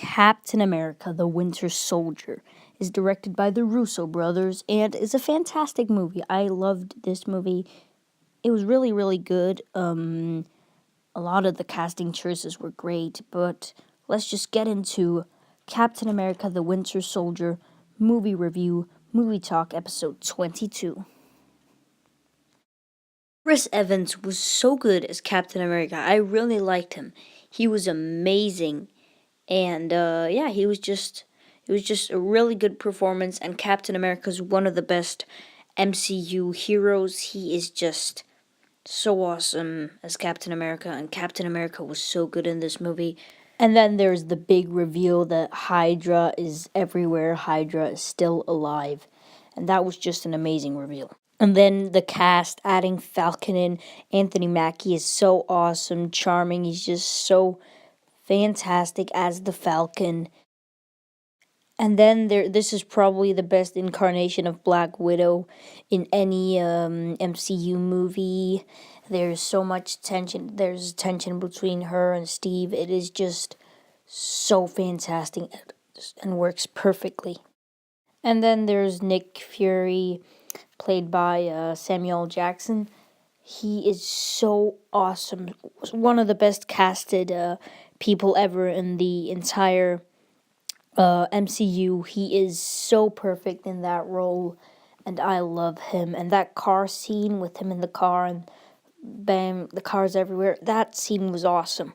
Captain America, the Winter Soldier is directed by the Russo brothers and is a fantastic movie. I loved this movie. It was really, really good. A lot of the casting choices were great, but let's just get into Captain America, the Winter Soldier movie review, movie talk, episode 22. Chris Evans was so good as Captain America. I really liked him. He was amazing. And yeah, it was just a really good performance. And Captain America is one of the best MCU heroes. He is just so awesome as Captain America, and Captain America was so good in this movie. And then there's the big reveal that Hydra is everywhere. Hydra is still alive, and that was just an amazing reveal. And then the cast, adding Falcon in, Anthony Mackie is so awesome, charming. He's just so fantastic as the Falcon. And then this is probably the best incarnation of Black Widow in any MCU movie. There's so much tension. There's tension between her and Steve. It is just so fantastic and works perfectly. And then there's Nick Fury, played by Samuel Jackson. He is so awesome. One of the best casted people ever in the entire MCU. He is so perfect in that role, and I love him. And that car scene with him in the car and bam, the cars everywhere, that scene was awesome.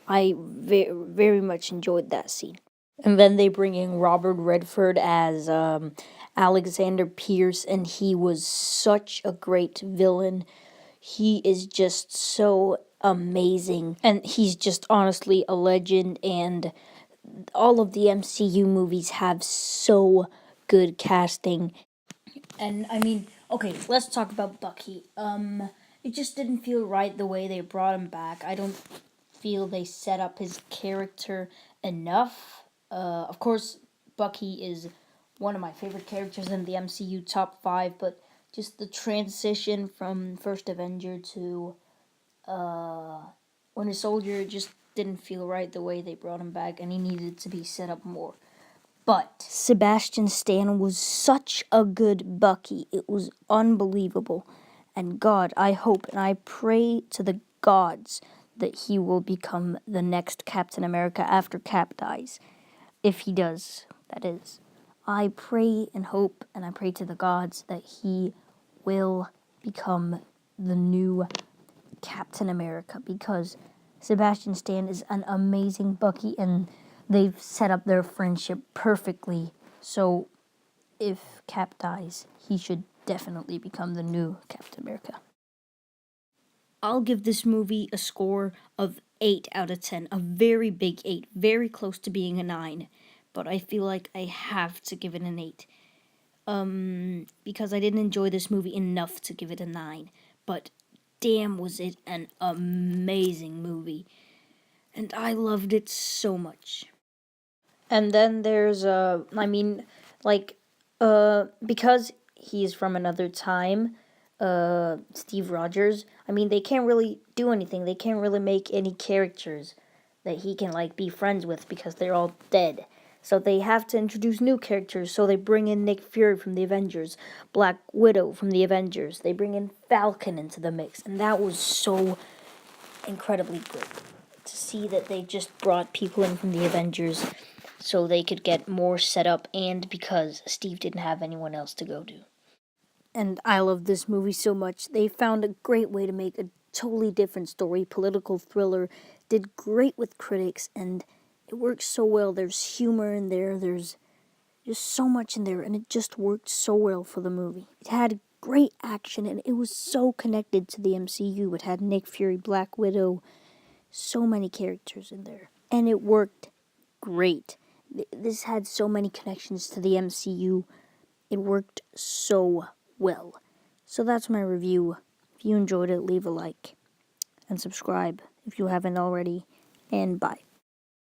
I very much enjoyed that scene. And then they bring in Robert Redford as Alexander Pierce, and he was such a great villain. He is just so amazing, and he's just honestly a legend, and all of the MCU movies have so good casting. And I mean, okay, let's talk about Bucky. It just didn't feel right the way they brought him back. I don't feel they set up his character enough. Of course, Bucky is one of my favorite characters in the MCU top 5, but just the transition from First Avenger to Winter Soldier just didn't feel right the way they brought him back, and he needed to be set up more. But Sebastian Stan was such a good Bucky. It was unbelievable. And God, I hope and I pray to the gods that he will become the next Captain America after Cap dies. If he does, that is. I pray and hope and I pray to the gods that he will become the new Captain America, because Sebastian Stan is an amazing Bucky and they've set up their friendship perfectly. So if Cap dies, he should definitely become the new Captain America. I'll give this movie a score of 8 out of 10, a very big 8, very close to being a 9, but I feel like I have to give it an 8. Because I didn't enjoy this movie enough to give it a 9, but damn was it an amazing movie, and I loved it so much. And then there's because he's from another time, Steve Rogers, they can't really do anything. They can't really make any characters that he can be friends with because they're all dead. So they have to introduce new characters. So they bring in Nick Fury from the Avengers, Black Widow from the Avengers. They bring in Falcon into the mix, and that was so incredibly great to see that they just brought people in from the Avengers so they could get more set up, and because Steve didn't have anyone else to go to. And I love this movie so much. They found a great way to make a totally different story, political thriller, did great with critics, and it works so well. There's humor in there, there's just so much in there, and it just worked so well for the movie. It had great action, and it was so connected to the MCU. It had Nick Fury, Black Widow, so many characters in there, and it worked great. This had so many connections to the MCU. It worked so well. So that's my review. If you enjoyed it, leave a like and subscribe if you haven't already, and bye.